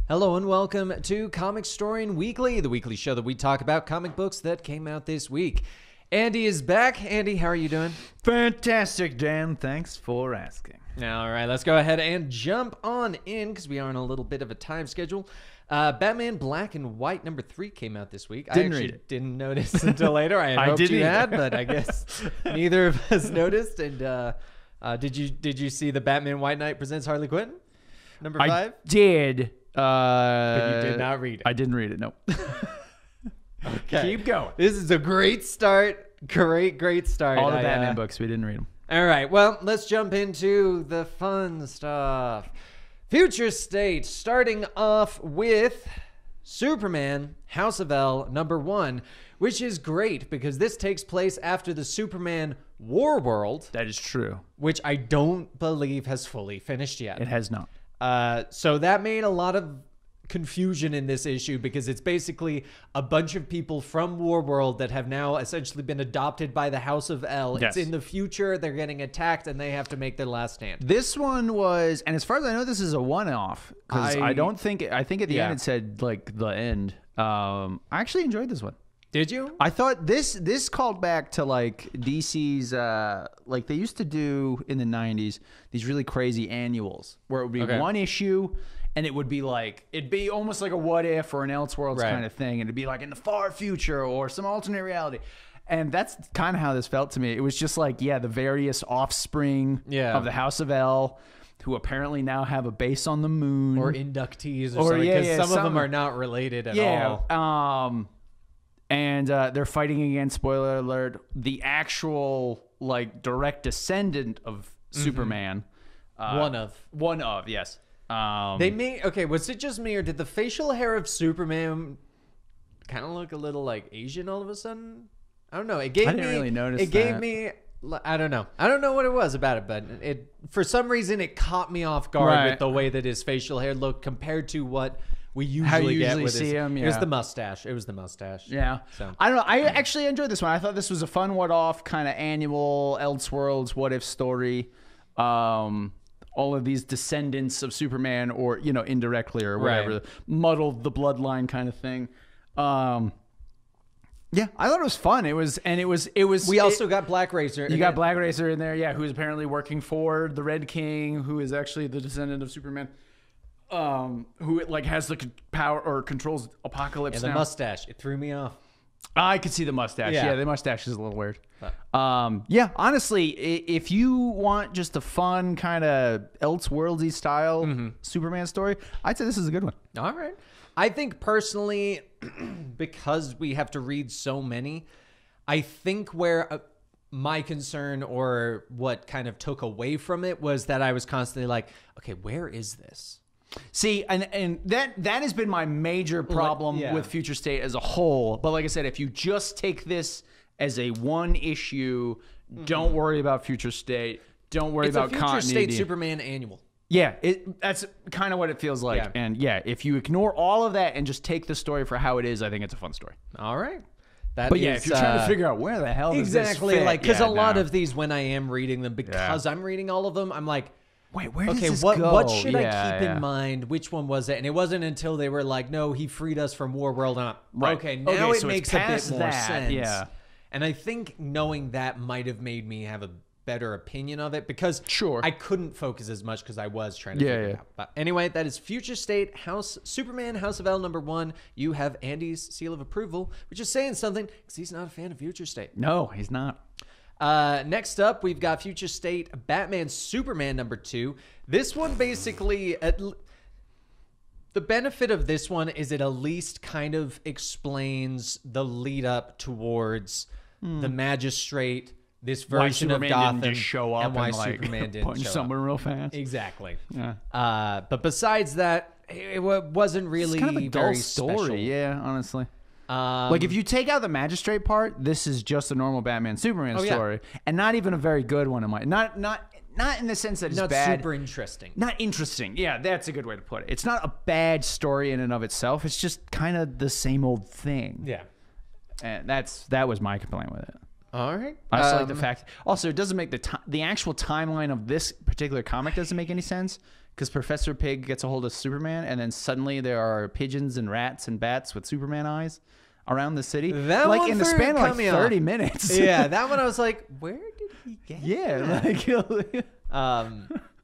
Hello and welcome to Comicstorian Weekly, the weekly show that we talk about comic books that came out this week. Andy is back. Andy, how are you doing? Fantastic, Dan. Thanks for asking. All right, let's go ahead and jump on in because we are on a little bit of a time schedule. Batman Black and White number 3 came out this week. Didn't read it. Didn't notice until later. I hoped you had, but I guess neither of us noticed. And did you see the Batman White Knight presents Harley Quinn number 5? I did. But you did not read it. I didn't read it, no. Okay. Keep going. This is a great start. Great start. All the Batman books, we didn't read them. All right, well, let's jump into the fun stuff. Future State, starting off with Superman, House of L, number 1, which is great because this takes place after the Superman War World. That is true. Which I don't believe has fully finished yet. It has not. So that made a lot of confusion in this issue because it's basically a bunch of people from Warworld that have now essentially been adopted by the House of L. Yes. It's in the future. They're getting attacked and they have to make their last stand. This one was, and as far as I know, this is a one-off because I think at the end it said like the end. I actually enjoyed this one. Did you? I thought this called back to like DC's like they used to do in the 90s these really crazy annuals where it would be one issue and it would be like it'd be almost like a what if or an Elseworlds kind of thing, and it'd be like in the far future or some alternate reality. And that's kind of how this felt to me. It was just like, the various offspring of the House of L who apparently now have a base on the moon. Or inductees or something, because some of them are not related at all. And they're fighting against, spoiler alert, the actual like direct descendant of Superman. One of, yes. They made, was it just me or did the facial hair of Superman kind of look a little like Asian all of a sudden? I don't know. I didn't really notice. It gave me, I don't know. I don't know what it was about it, but it for some reason it caught me off guard with the way that his facial hair looked compared to what we usually get with him. It was the mustache. It was the mustache. Yeah. So I don't know. I actually enjoyed this one. I thought this was a fun what-off kind of annual Elseworlds what-if story. All of these descendants of Superman, or indirectly or whatever, muddled the bloodline kind of thing. Yeah, I thought it was fun. It was. We also got Black Racer. You got Black Racer in there, who's apparently working for the Red King, who is actually the descendant of Superman. Who like has the power or controls Apocalypse. And the mustache, it threw me off. I could see the mustache. Yeah, the mustache is a little weird. Honestly, if you want just a fun kind of Elseworldsy style Superman story, I'd say this is a good one. All right. I think personally, because we have to read so many, I think where my concern or what kind of took away from it was that I was constantly like, okay, where is this? See, and that has been my major problem with Future State as a whole. But like I said, if you just take this as a one issue, don't worry about Future State. Don't worry about continuity. It's a Future State Superman annual. Yeah, that's kind of what it feels like. And if you ignore all of that and just take the story for how it is, I think it's a fun story. All right. But if you're trying to figure out where the hell does this fit, like because a lot of these, when I am reading them, because I'm reading all of them, I'm like, wait, where does this go? What should I keep in mind? Which one was it? And it wasn't until they were like, no, he freed us from Warworld. And okay, now it makes a bit more sense. Yeah. And I think knowing that might have made me have a better opinion of it because I couldn't focus as much because I was trying to figure it out. But anyway, that is Future State Superman House of L number 1. You have Andy's seal of approval, which is saying something because he's not a fan of Future State. No, he's not. Next up, we've got Future State Batman Superman number 2. This one basically, the benefit of this one is it at least kind of explains the lead up towards the Magistrate, this version of Gotham, didn't just show up and why like, Superman didn't punch show someone up. real fast. Exactly. Yeah. But besides that, it wasn't really it's kind of a very dull story. special. Yeah, honestly. Like if you take out the Magistrate part, this is just a normal Batman Superman story, and not even a very good one. Not in the sense that it's not bad. Super interesting. Not interesting. Yeah, that's a good way to put it. It's not a bad story in and of itself. It's just kind of the same old thing. Yeah, and that was my complaint with it. All right. I just like the fact. Also, it doesn't make the actual timeline of this particular comic doesn't make any sense because Professor Pig gets a hold of Superman, and then suddenly there are pigeons and rats and bats with Superman eyes around the city. That like one in the span of like 30 minutes. Yeah, that one I was like, where did he get that? Like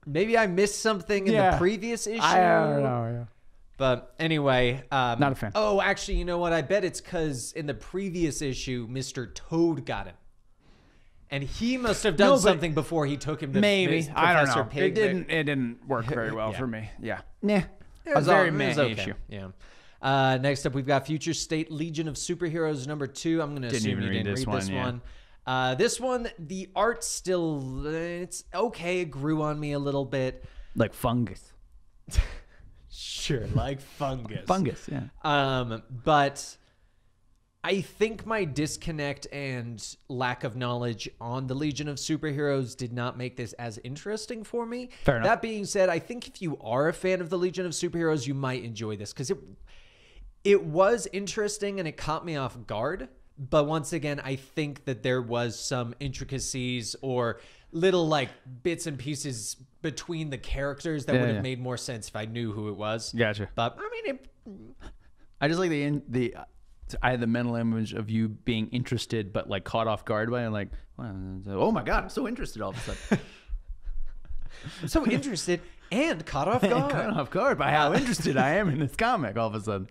maybe I missed something in the previous issue. I don't know. Yeah. But anyway, not a fan. Oh, actually, you know what? I bet it's because in the previous issue, Mr. Toad got him. And he must have done something before he took him to maybe. I don't know. Pig. It didn't work very well for me. Yeah. Nah. It was a very meh okay. issue. Yeah. Next up, we've got Future State Legion of Superheroes #2. I'm going to assume you didn't read this one. This one, the art still, it's okay. It grew on me a little bit. Like fungus. Sure, like fungus. Fungus, yeah. But I think my disconnect and lack of knowledge on the Legion of Superheroes did not make this as interesting for me. Fair enough. That being said, I think if you are a fan of the Legion of Superheroes, you might enjoy this because it was interesting and it caught me off guard. But once again, I think that there was some intricacies or little like bits and pieces between the characters that would have made more sense if I knew who it was. Gotcha. But I mean, I just like I had the mental image of you being interested, but like caught off guard by it. Like, oh my God, I'm so interested all of a sudden. I'm so interested and caught off guard. Caught off guard by how interested I am in this comic all of a sudden.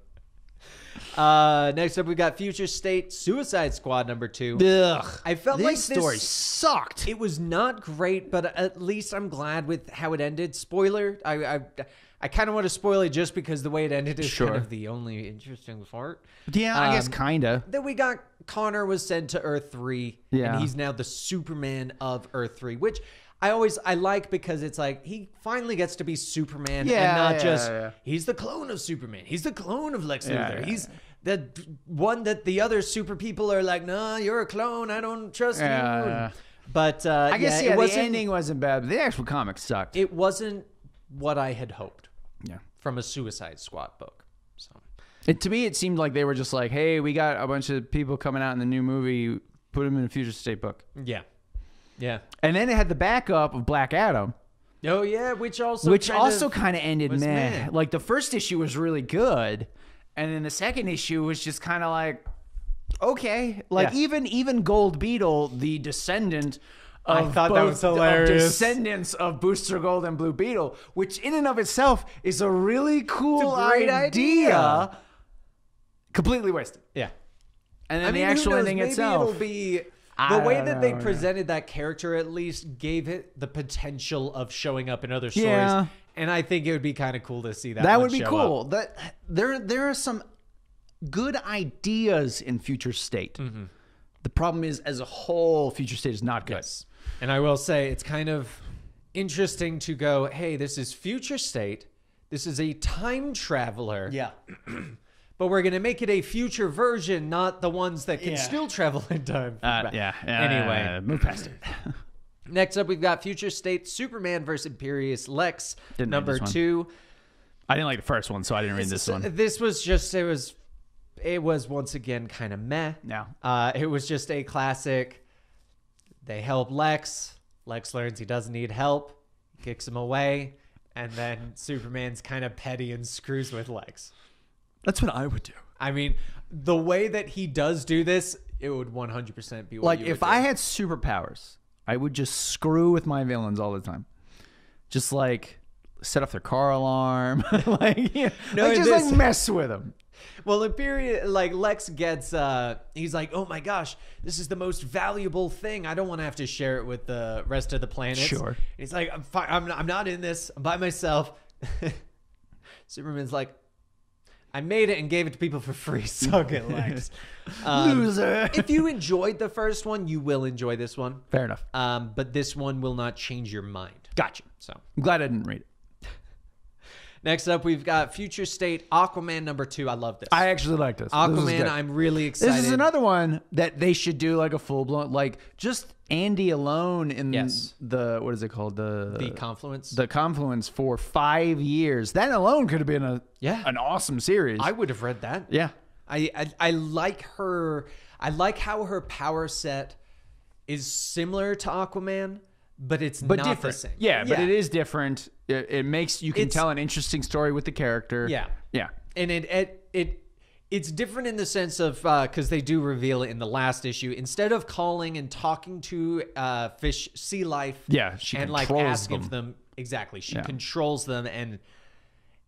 Next up, we got Future State Suicide Squad #2. Ugh, I felt this like story sucked. It was not great, but at least I'm glad with how it ended. Spoiler, I kind of want to spoil it just because the way it ended is kind of the only interesting part. Yeah, I guess kind of. Then we got Connor was sent to Earth 3, and he's now the Superman of Earth 3, which I like because it's like he finally gets to be Superman and not just he's the clone of Superman. He's the clone of Lex Luthor. He's the one that the other super people are like, nah, you're a clone. I don't trust you. But I guess the ending wasn't bad, but the actual comic sucked. It wasn't what I had hoped. Yeah, from a Suicide Squad book. So to me, it seemed like they were just like, hey, we got a bunch of people coming out in the new movie. Put them in a Future State book. Yeah. Yeah. And then it had the backup of Black Adam. Oh, yeah, which also kind of ended meh. Like, the first issue was really good, and then the second issue was just kind of like, okay. Like, even Gold Beetle, the descendant of I thought that was hilarious. Descendants of Booster Gold and Blue Beetle, which in and of itself is a really cool idea. Completely wasted. Yeah. And then the actual ending itself. It'll be... The way that they presented that character at least gave it the potential of showing up in other stories. Yeah. And I think it would be kind of cool to see that. That would be cool. That there are some good ideas in Future State. Mm-hmm. The problem is, as a whole, Future State is not good. Yes. And I will say it's kind of interesting to go, hey, this is Future State. This is a time traveler. Yeah. But we're going to make it a future version, not the ones that can still travel in time. Anyway, move past it. Next up, we've got Future State Superman vs. Imperius Lex #2. I didn't like the first one, so I didn't read this one. This was just, it was once again kind of meh. Yeah. It was just a classic. They help Lex. Lex learns he doesn't need help, kicks him away, and then Superman's kind of petty and screws with Lex. That's what I would do. I mean, the way that he does do this, it would 100% be what like you would if do. I had superpowers, I would just screw with my villains all the time. Just like set off their car alarm, like mess with them. Well, Imperius, like Lex gets, he's like, oh my gosh, this is the most valuable thing. I don't want to have to share it with the rest of the planet. Sure. He's like, I'm fine. I'm not in this. I'm by myself. Superman's like, I made it and gave it to people for free. Suck it, Lex. Loser. If you enjoyed the first one, you will enjoy this one. Fair enough. But this one will not change your mind. Gotcha. So I'm glad I didn't read it. Next up, we've got Future State Aquaman #2. I love this. I actually like this. Aquaman, I'm really excited. This is another one that they should do like a full-blown, like just Andy alone in the, what is it called? The Confluence. The Confluence for 5 years. That alone could have been an awesome series. I would have read that. Yeah. I like her. I like how her power set is similar to Aquaman, but it's not different. the same. Yeah, but it is different. It makes you can tell an interesting story with the character. Yeah. Yeah. And it's different in the sense of because they do reveal it in the last issue. Instead of calling and talking to fish, sea life, she and like asking them exactly, she controls them, and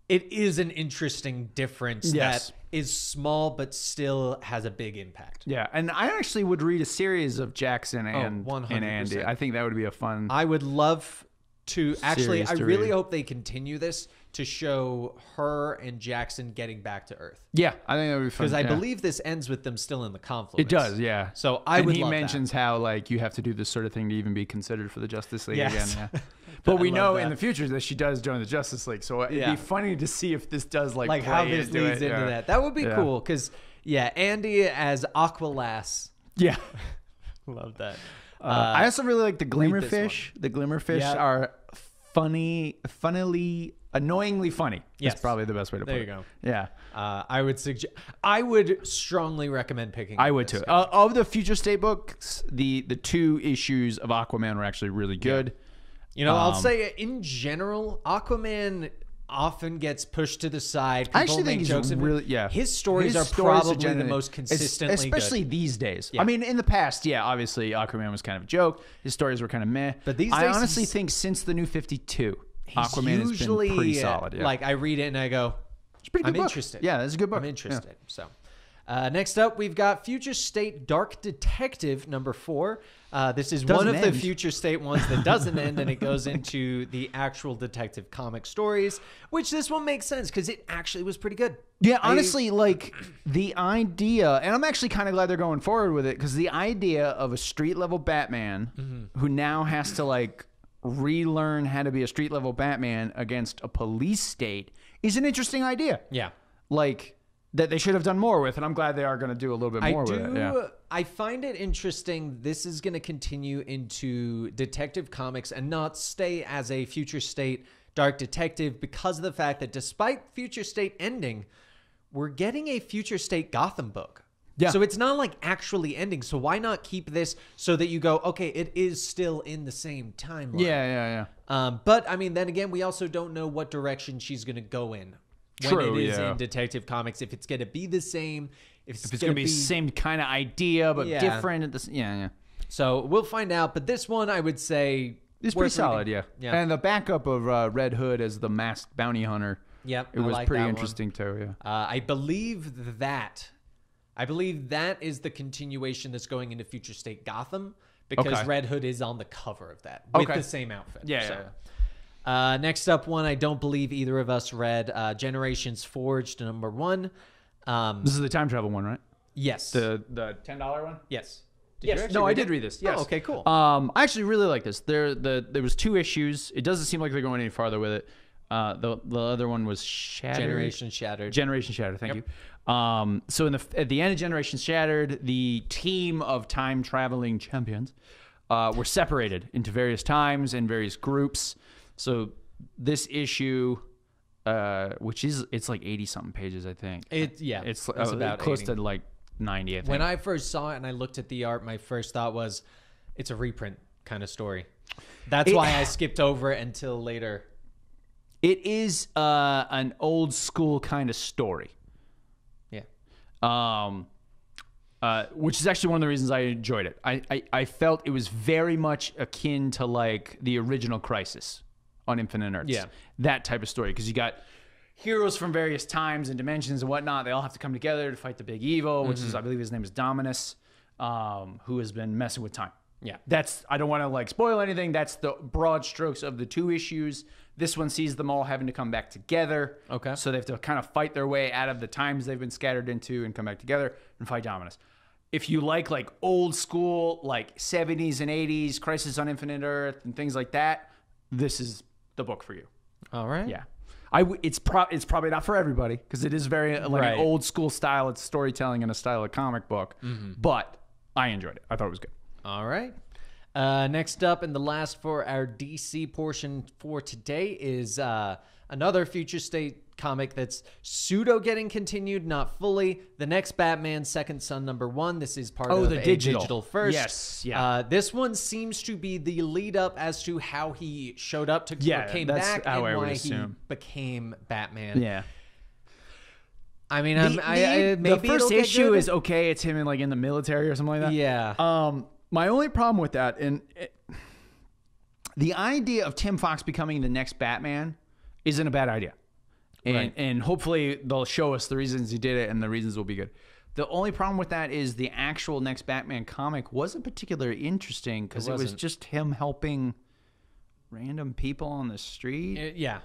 it is an interesting difference that is small but still has a big impact. Yeah, and I actually would read a series of Jackson and Andy. I think that would be a fun. I would love to actually. I really hope they continue this to show her and Jackson getting back to Earth. Yeah, I think that would be fun. Because I believe this ends with them still in the conflict. It does, yeah. So he mentions how like you have to do this sort of thing to even be considered for the Justice League again. Yeah. But we know in the future that she does join the Justice League. So it'd be funny to see if this does like how this leads into that. That would be cool because Andy as Aqualass. Yeah. Love that. I also really like the Glimmerfish. The Glimmerfish are funnily, annoyingly funny. Yes. That's probably the best way to put it. There you go. Yeah. I would strongly recommend picking I would too. Of the Future State books, the 2 issues of Aquaman were actually really good. Yeah. I'll say in general, Aquaman often gets pushed to the side. I actually think he's really, his stories are probably the most consistently especially good. These days. Yeah. I mean, in the past, obviously Aquaman was kind of a joke. His stories were kind of meh. But these days, I honestly think since the New 52, Aquaman has been pretty solid. Like I read it and I go, it's a pretty good book. Interested. Yeah, that's a good book. I'm interested. So next up, we've got Future State Dark Detective number 4. This is one of the Future State ones that doesn't end, and it goes into the actual detective comic stories, which this one makes sense because it actually was pretty good. Yeah, honestly, like the idea, and I'm actually kind of glad they're going forward with it, because the idea of a street level Batman who now has to like relearn how to be a street level Batman against a police state is an interesting idea. Yeah. Like that they should have done more with, and I'm glad they are going to do a little bit more with it. Yeah. I find it interesting. This is going to continue into Detective Comics and not stay as a Future State Dark Detective because of the fact that despite Future State ending, we're getting a Future State Gotham book. Yeah. So it's not like actually ending. So why not keep this so that you go, okay, it is still in the same timeline. Yeah. But I mean, then again, we also don't know what direction she's going to go in. When it is in Detective Comics, if it's going to be the same, if it's going to be the same kind of idea but different. Yeah. So we'll find out. But this one, I would say, it's pretty solid. Yeah. And the backup of Red Hood as the masked bounty hunter. Yep, it was pretty interesting too. Yeah. I believe that is the continuation that's going into Future State Gotham because Red Hood is on the cover of that with the same outfit. Yeah. Next up, one I don't believe either of us read, Generations Forged number 1. This is the time travel one, right? Yes. The $10 one? Yes. I did read this. Yes. Oh, okay, cool. I actually really like this. There was 2 issues. It doesn't seem like they're going any farther with it. The other one was Shattered. Generation Shattered. Thank you. So at the end of Generation Shattered, the team of time traveling champions were separated into various times and various groups. So this issue, it's like 80 something pages, I think. It's about close 80. to like 90. I think. When I first saw it and I looked at the art, my first thought was, it's a reprint kind of story. That's why I skipped over it until later. It is an old school kind of story. Yeah. Which is actually one of the reasons I enjoyed it. I felt it was very much akin to like the original Crisis on Infinite Earths. Yeah. That type of story. Because you got heroes from various times and dimensions and whatnot. They all have to come together to fight the big evil, which is, I believe his name is Dominus, who has been messing with time. Yeah. I don't want to like spoil anything. That's the broad strokes of the 2 issues. This one sees them all having to come back together. Okay. So they have to kind of fight their way out of the times they've been scattered into and come back together and fight Dominus. If you like old school, like 70s and 80s, Crisis on Infinite Earth and things like that, this is the book for you. All right. Yeah. It's probably not for everybody because it is very an old school style. It's storytelling in a style of comic book. But I enjoyed it. I thought it was good. All right. Next up, and the last for our DC portion for today is another Future State comic that's pseudo getting continued, not fully. The Next Batman, Second Son #1. This is part of the a digital first. Yes, yeah. This one seems to be the lead up as to how he showed up to came back and why he became Batman. Yeah. I mean, the first issue is okay. It's him in the military or something like that. Yeah. My only problem with that, the idea of Tim Fox becoming the next Batman isn't a bad idea. And hopefully they'll show us the reasons he did it and the reasons will be good. The only problem with that is the actual Next Batman comic wasn't particularly interesting because it was just him helping random people on the street. Yeah.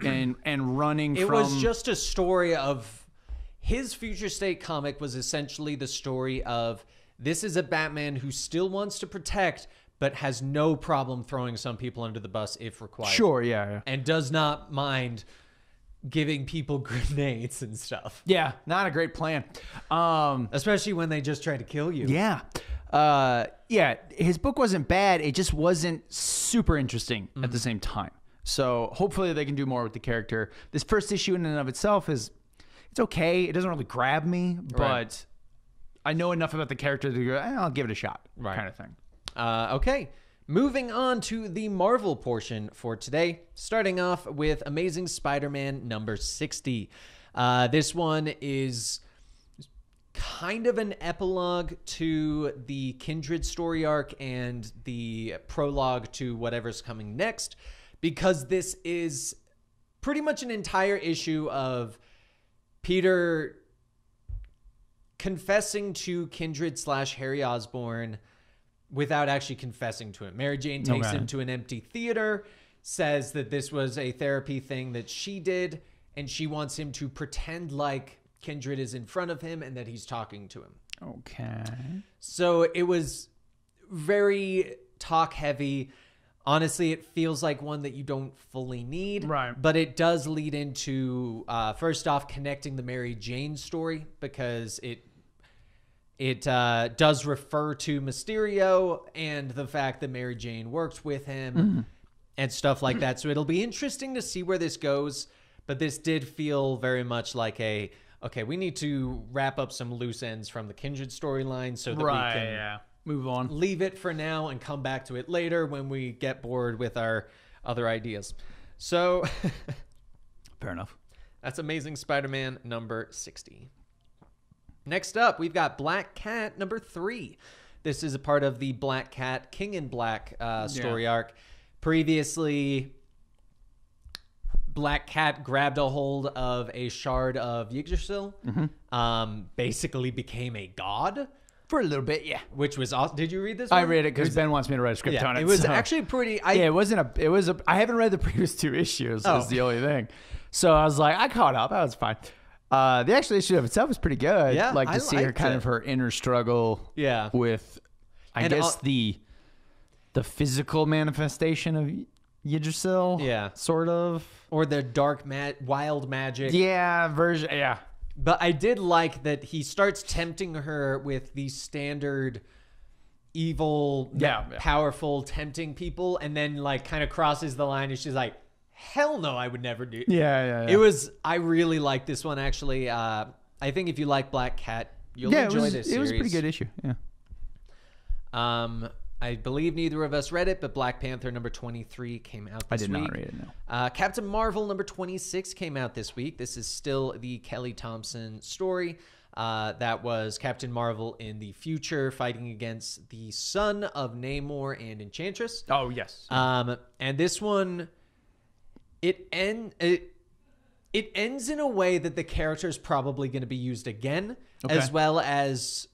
And running It was just a story of his Future State comic was essentially the story of this is a Batman who still wants to protect but has no problem throwing some people under the bus if required. Sure, yeah. And does not mind giving people grenades and stuff. Yeah, not a great plan. Especially when they just try to kill you. Yeah. His book wasn't bad. It just wasn't super interesting at the same time. So hopefully they can do more with the character. This first issue in and of itself it's okay. It doesn't really grab me, but I know enough about the character to go, I'll give it a shot kind of thing. Okay. Moving on to the Marvel portion for today, starting off with Amazing Spider-Man #60. This one is kind of an epilogue to the Kindred story arc and the prologue to whatever's coming next, because this is pretty much an entire issue of Peter confessing to Kindred / Harry Osborn without actually confessing to him. Mary Jane takes him to an empty theater, says that this was a therapy thing that she did, and she wants him to pretend like Kindred is in front of him and that he's talking to him. Okay. So it was very talk heavy. Honestly, it feels like one that you don't fully need. Right. But it does lead into, first off, connecting the Mary Jane story, because it does refer to Mysterio and the fact that Mary Jane worked with him and stuff like that. So it'll be interesting to see where this goes. But this did feel very much like okay, we need to wrap up some loose ends from the Kindred storyline so that we can move on, leave it for now and come back to it later when we get bored with our other ideas. So fair enough. That's Amazing Spider-Man #60. Next up, we've got Black Cat #3. This is a part of the Black Cat King in Black story arc. Previously, Black Cat grabbed a hold of a shard of Yggdrasil, basically became a god. For a little bit, yeah. Which was awesome. Did you read this one? I read it because Ben wants me to write a script on it. It was actually pretty... I haven't read the previous 2 issues. That's the only thing. So I was like, I caught up. That was fine. The actual issue of itself was pretty good. Yeah, like to see her kind of her inner struggle. Yeah. With, I guess the physical manifestation of Yggdrasil. Yeah. Sort of. Or the dark wild magic. Yeah, version. Yeah. But I did like that he starts tempting her with the standard evil, powerful, tempting people, and then kind of crosses the line and she's like, hell no, I would never do. Yeah. I really like this one, actually. I think if you like Black Cat, you'll enjoy this series. It was a pretty good issue, yeah. I believe neither of us read it, but Black Panther #23 came out this week. I did not read it, no. Captain Marvel #26 came out this week. This is still the Kelly Thompson story. That was Captain Marvel in the future fighting against the son of Namor and Enchantress. Oh, yes. And this one... It ends in a way that the character is probably going to be used again, as well as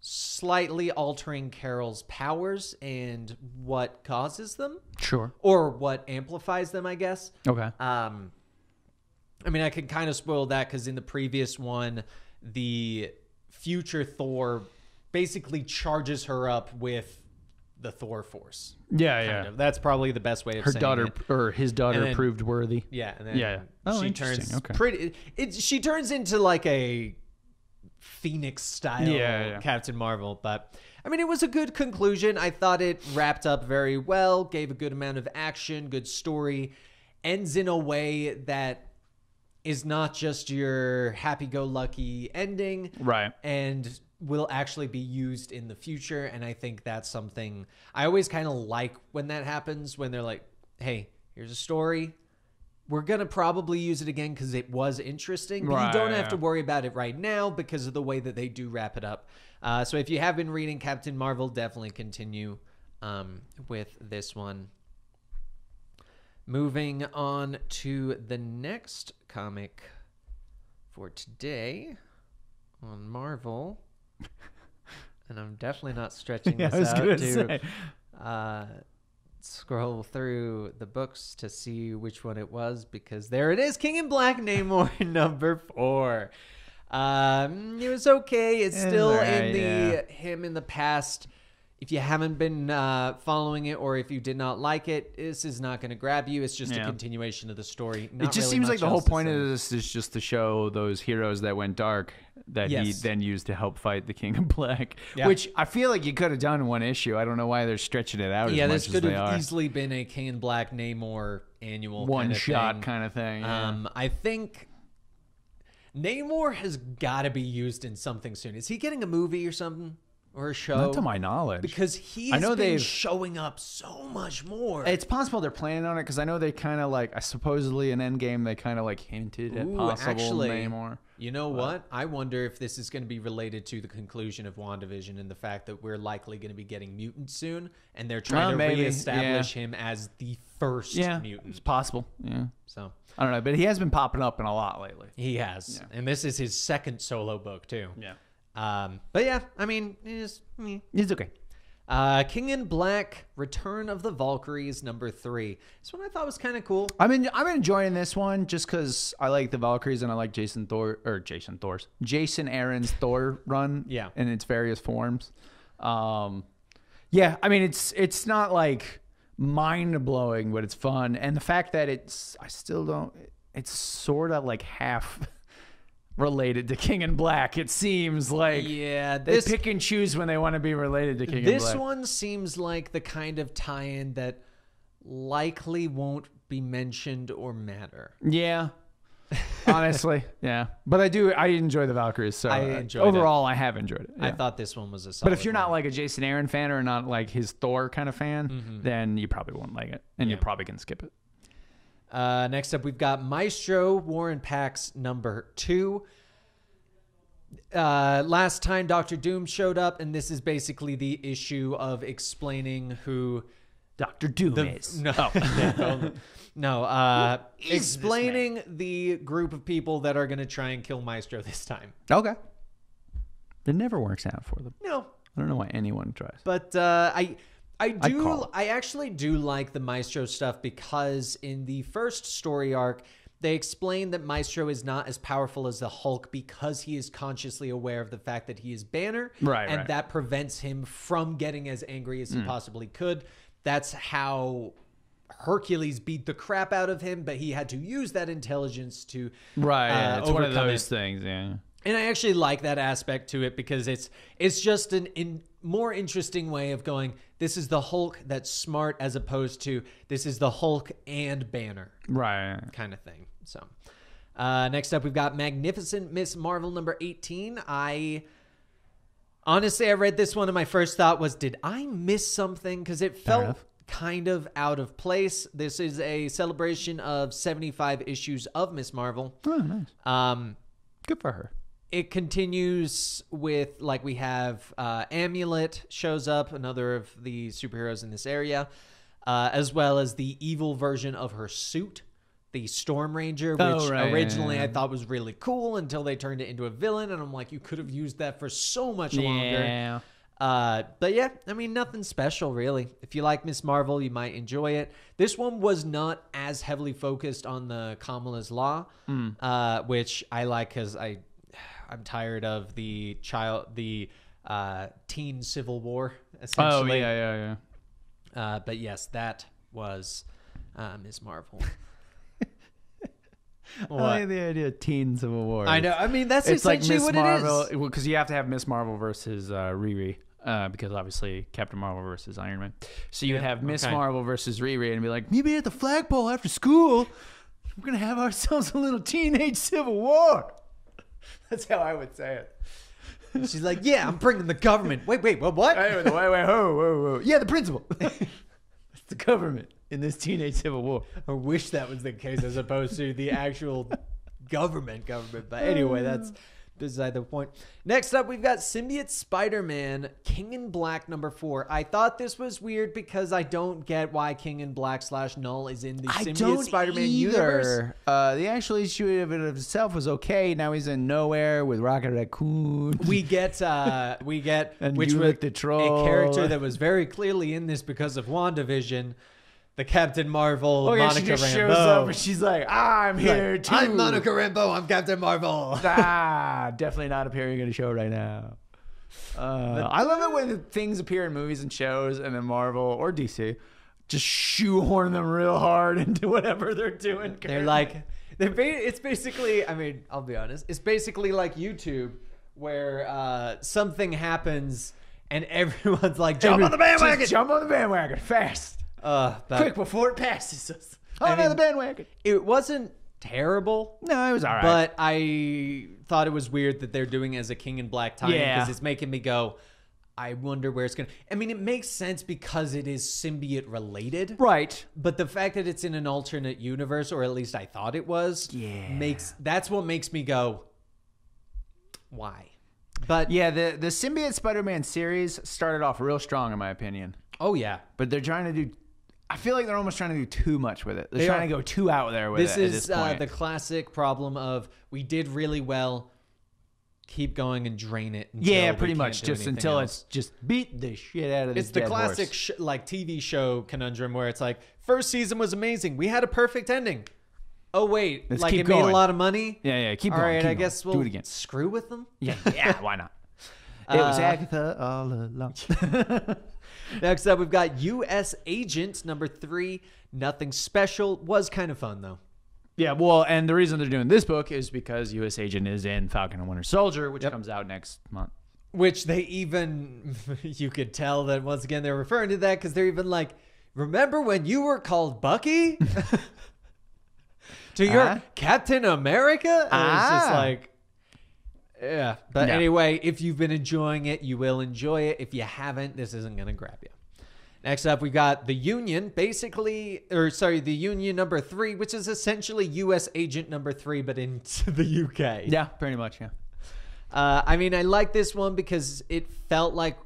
slightly altering Carol's powers and what causes them. Sure. Or what amplifies them, I guess. Okay. I mean, I could kind of spoil that because in the previous one, the future Thor basically charges her up with the Thor force. Yeah. That's probably the best way of saying it. Or his daughter proved worthy. Yeah, and then she turns she turns into like a Phoenix style Captain Marvel. But I mean, it was a good conclusion. I thought it wrapped up very well, gave a good amount of action, good story, ends in a way that is not just your happy-go-lucky ending, right? And will actually be used in the future. And I think that's something I always kind of like when that happens, when they're like, hey, here's a story. We're going to probably use it again because it was interesting. But you don't have to worry about it right now because of the way that they do wrap it up. So if you have been reading Captain Marvel, definitely continue with this one. Moving on to the next comic for today on Marvel. And I'm definitely not stretching this out to scroll through the books to see which one it was, because there it is, King in Black Namor number 4. It was okay. It's still in the him in the past. If you haven't been following it, or if you did not like it, this is not going to grab you. It's just a continuation of the story. It just seems like the whole point of this is just to show those heroes that went dark that he then used to help fight the King in Black, which I feel like you could have done in one issue. I don't know why they're stretching it out as much as they are. This could have easily been a King in Black Namor annual one-shot kind of thing. I think Namor has got to be used in something soon. Is he getting a movie or something? Or a show? Not to my knowledge. Because he's been showing up so much more. It's possible they're planning on it, because I know they kind of like, supposedly in Endgame, they kind of like hinted at possible Namor. You know what? I wonder if this is going to be related to the conclusion of WandaVision and the fact that we're likely going to be getting mutants soon, and they're trying to reestablish him as the first mutant. It's possible. Yeah. So I don't know, but he has been popping up in a lot lately. He has. And this is his second solo book, too. Yeah. But yeah, I mean, it's okay. King in Black, Return of the Valkyries, number 3. This one I thought was kind of cool. I'm enjoying this one just because I like the Valkyries and I like Jason Aaron's Thor run. Yeah. In its various forms. I mean, it's not like mind blowing, but it's fun. And the fact that it's sort of like half related to King in Black. It seems like they pick and choose when they want to be related to King in Black. This one seems like the kind of tie-in that likely won't be mentioned or matter. Yeah. Honestly, yeah. But I enjoy the Valkyries, so I have enjoyed it. Yeah. I thought this one was a solid But if you're not like a Jason Aaron fan or not like his Thor kind of fan, then you probably won't like it, and you probably can skip it. Next up, we've got Maestro Warren Pax number 2. Last time Dr. Doom showed up, and this is basically the issue of explaining who Dr. Doom is. Explaining the group of people that are going to try and kill Maestro this time. Okay. It never works out for them. No. I don't know why anyone tries. But I actually do like the Maestro stuff, because in the first story arc, they explain that Maestro is not as powerful as the Hulk because he is consciously aware of the fact that he is Banner. And that prevents him from getting as angry as he possibly could. That's how Hercules beat the crap out of him, but he had to use that intelligence to it's one of those things, And I actually like that aspect to it, because it's just an more interesting way of going, this is the Hulk that's smart, as opposed to this is the Hulk and Banner. Kind of thing. So next up, we've got Magnificent Miss Marvel number 18. I read this one and my first thought was, did I miss something? Because it felt kind of out of place. This is a celebration of 75 issues of Miss Marvel. Oh, nice. Good for her. It continues with, like, we have Amulet shows up, another of the superheroes in this area, as well as the evil version of her suit, the Storm Ranger, which originally I thought was really cool until they turned it into a villain, and I'm like, you could have used that for so much longer. But yeah, I mean, nothing special, really. If you like Miss Marvel, you might enjoy it. This one was not as heavily focused on the Kamala's Law, which I like, because I'm tired of the teen civil war, essentially. But yes, that was Ms. Marvel. I like the idea of teen civil war. I know. I mean, that's essentially like what it is. Because you have to have Miss Marvel versus Riri. Because obviously Captain Marvel versus Iron Man. So you would have Miss Marvel versus Riri and be like, meet me at the flagpole after school. we're going to have ourselves a little teenage civil war. That's how I would say it. She's like, yeah, I'm bringing the government. Wait, what? Wait, whoa. Yeah, the principal. It's the government in this teenage civil war. I wish that was the case as opposed to the actual government. But anyway, that's beside the point. Next up, we've got Symbiote Spider-Man, King in Black #4. I thought this was weird because I don't get why King in Black / Null is in the Symbiote Spider-Man universe. The actual issue of it itself was okay. Now he's in Nowhere with Rocket Raccoon. We get and which was the Troll. A character that was very clearly in this because of WandaVision. The Captain Marvel, Monica she just Rambeau. shows up and she's like, I'm here too. I'm Monica Rambeau. I'm Captain Marvel. Definitely not appearing in a show right now. I love it when things appear in movies and shows and then Marvel or DC just shoehorn them real hard into whatever they're doing. They're like, it's basically, I mean, I'll be honest. It's basically like YouTube where something happens and everyone's like, jump on the bandwagon. Jump on the bandwagon fast. Quick before it passes us. The bandwagon. It wasn't terrible. No, it was all right. But I thought it was weird that they're doing it as a King in Black tie because it's making me go, I wonder where it's going to... I mean, it makes sense because it is symbiote related. Right. But the fact that it's in an alternate universe, or at least I thought it was, that's what makes me go, why? But yeah, the Symbiote Spider-Man series started off real strong in my opinion. Oh, yeah. But they're trying to do... I feel like they're almost trying to do too much with it. They're trying to go too out there with it. This is the classic problem of we did really well, keep going and drain it. Yeah, pretty much. Just until it's just beat the shit out of this. It's the classic like TV show conundrum where it's like, first season was amazing. We had a perfect ending. Oh, wait. Let's like keep it going. made a lot of money? Yeah, keep going. All right, I guess we'll do it again. Screw with them? Yeah, why not? It was Agatha all along. Next up, we've got U.S.Agent #3. Nothing special. Was kind of fun, though. Yeah, well, and the reason they're doing this book is because U.S.Agent is in Falcon and Winter Soldier, which comes out next month. Which they even, you could tell that once again they're referring to that because they're even like, remember when you were called Bucky? To your Captain America? And it's just like... Yeah, but anyway, if you've been enjoying it, you will enjoy it. If you haven't, this isn't going to grab you. Next up, we got the Union, the Union #3, which is essentially U.S.Agent #3, but into the UK. Yeah, pretty much, yeah. I mean, I like this one because it felt like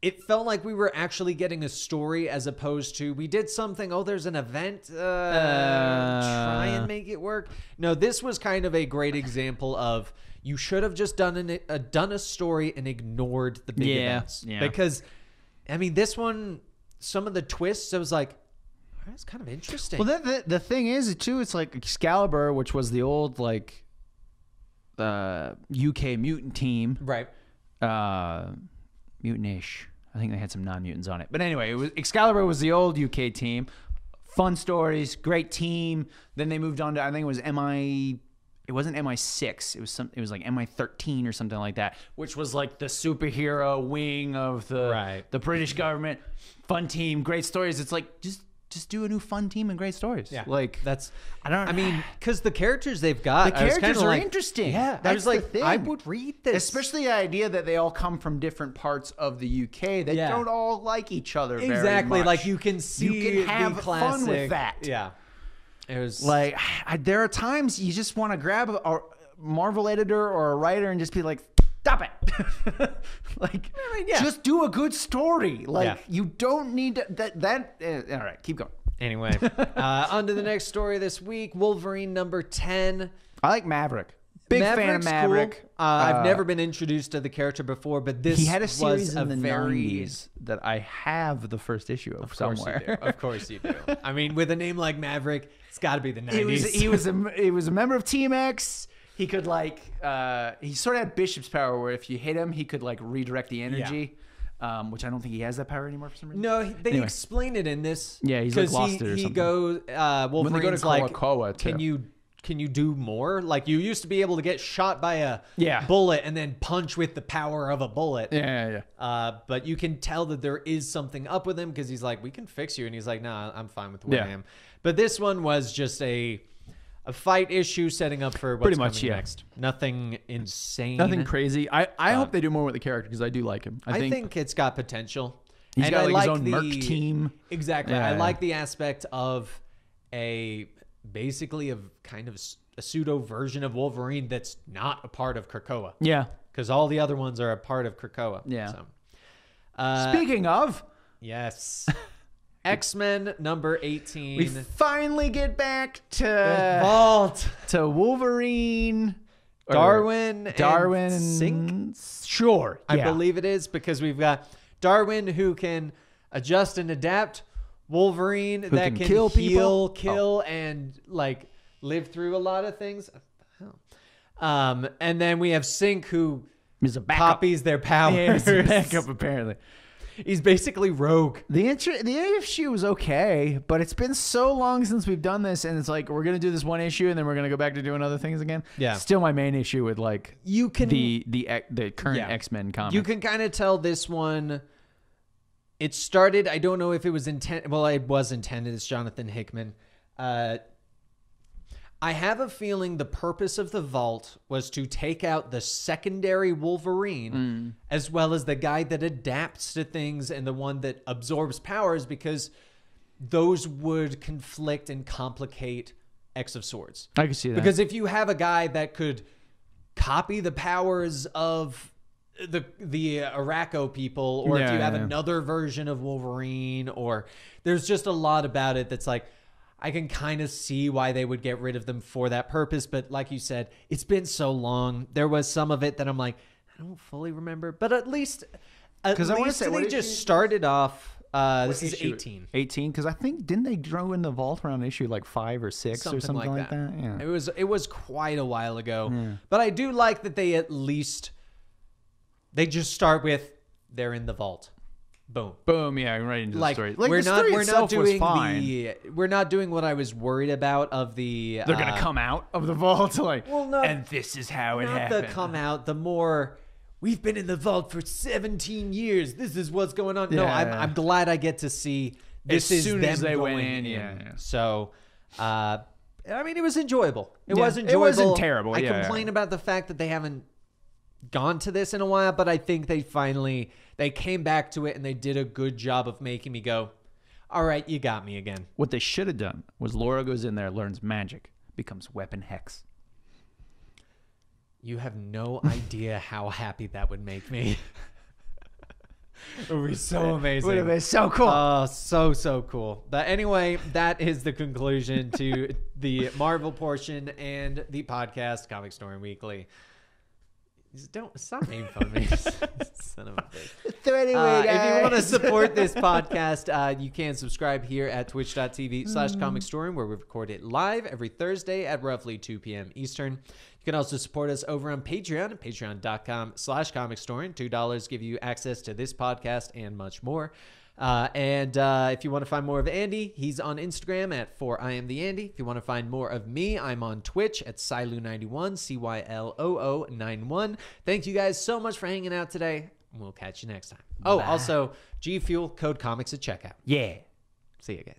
we were actually getting a story as opposed to we did something, there's an event, try and make it work. No, this was kind of a great example of you should have just done a story and ignored the big events. Yeah. Because, I mean, this one, some of the twists, I was like, that's kind of interesting. Well, the thing is, too, it's like Excalibur, which was the old, like, UK mutant team. Right. Mutant-ish. I think they had some non-mutants on it. But anyway, Excalibur was the old UK team. Fun stories, great team. Then they moved on to, I think it was it wasn't MI6. It was like MI13 or something like that, which was like the superhero wing of the British government. Fun team, great stories. It's like just do a new fun team and great stories. Yeah, like that's. I mean, because the characters they've got, the characters are interesting. Yeah, that's like, the thing. I would read this, especially the idea that they all come from different parts of the UK. They don't all like each other. Exactly, very much. Like you can see, you can have fun with that. Yeah, it was like there are times you just want to grab a Marvel editor or a writer and just be like, stop it. Like, just do a good story. Like, you don't need to, all right, keep going. Anyway, on to the next story this week. Wolverine #10. I like Maverick. Big fan of Maverick. Cool. I've never been introduced to the character before, but this he had a series was in the 90s that I have the first issue of somewhere. Of course you do. I mean, with a name like Maverick, it's got to be the 90s. He was a member of Team X. He could he sort of had Bishop's power where if you hit him, he could like redirect the energy. Which I don't think he has that power anymore for some reason. No, they explain it in this. Yeah, he's like lost it or something. He goes, Wolverine's when they go to like, Krakoa, can you can you do more? Like, you used to be able to get shot by a bullet and then punch with the power of a bullet. But you can tell that there is something up with him, because he's like, we can fix you. And he's like, nah, I'm fine with where I am. But this one was just a fight issue setting up for what's coming next. Nothing insane. Nothing crazy. I hope they do more with the character, because I do like him. I think it's got potential. He's got his own merc team. Exactly. I like the aspect of basically a kind of a pseudo version of Wolverine that's not a part of Krakoa. Yeah. Because all the other ones are a part of Krakoa. Yeah. So. Speaking of. Yes. X-Men number 18. We finally get back to the Vault. To Wolverine. Darwin and Sync? Sure. I believe it is, because we've got Darwin, who can adjust and adapt. Wolverine, who that can kill people, and like live through a lot of things. And then we have Sync, who copies their powers. Yeah, he's a backup, apparently. He's basically Rogue. The issue was okay, but it's been so long since we've done this, and it's like, we're gonna do this one issue and then we're gonna go back to doing other things again. Yeah. Still my main issue with like the current X-Men comic. You can kind of tell this one. It started, I don't know if it was intended. Well, it was intended. It's Jonathan Hickman. I have a feeling the purpose of the Vault was to take out the secondary Wolverine, as well as the guy that adapts to things and the one that absorbs powers, because those would conflict and complicate X of Swords. I can see that. Because if you have a guy that could copy the powers of the Araco people, or if you have another version of Wolverine, or there's just a lot about it that's like, I can kind of see why they would get rid of them for that purpose. But like you said, it's been so long. There was some of it that I'm like, I don't fully remember, but at least they just started off. This is 18. 18, because I think, didn't they throw in the Vault around issue like 5 or 6 or something like that? Yeah. It was quite a while ago. Yeah. But I do like that they at least, they just start with, they're in the Vault. Boom. Boom, yeah, right into the story. Like, we're not doing what I was worried about of the they're gonna come out of the Vault, like, and this is how it happened. The come out, the more we've been in the Vault for 17 years. This is what's going on. Yeah, I'm glad I get to see this as soon as they went in. Yeah. So I mean, it was enjoyable. It wasn't terrible. I complain about the fact that they haven't gone to this in a while, but I think they came back to it, and they did a good job of making me go, all right, you got me again. What they should have done was Laura goes in there, learns magic, becomes Weapon Hex. You have no idea how happy that would make me. It would be so amazing. Would have been so cool. Oh, so cool. But anyway, that is the conclusion to the Marvel portion and the podcast, Comicstorian Weekly. Stop making fun of me. Son of a bitch. So anyway, if you want to support this podcast, you can subscribe here at twitch.tv/Comicstorian, where we record it live every Thursday at roughly 2 p.m. Eastern. You can also support us over on Patreon at patreon.com/Comicstorian. $2 give you access to this podcast and much more. And if you want to find more of Andy, he's on Instagram at @4IamTheAndy. If you want to find more of me, I'm on Twitch at Cyloo91, CYLOO91. Thank you guys so much for hanging out today. We'll catch you next time. Oh, also, G Fuel, code comics at checkout. Yeah. See you guys.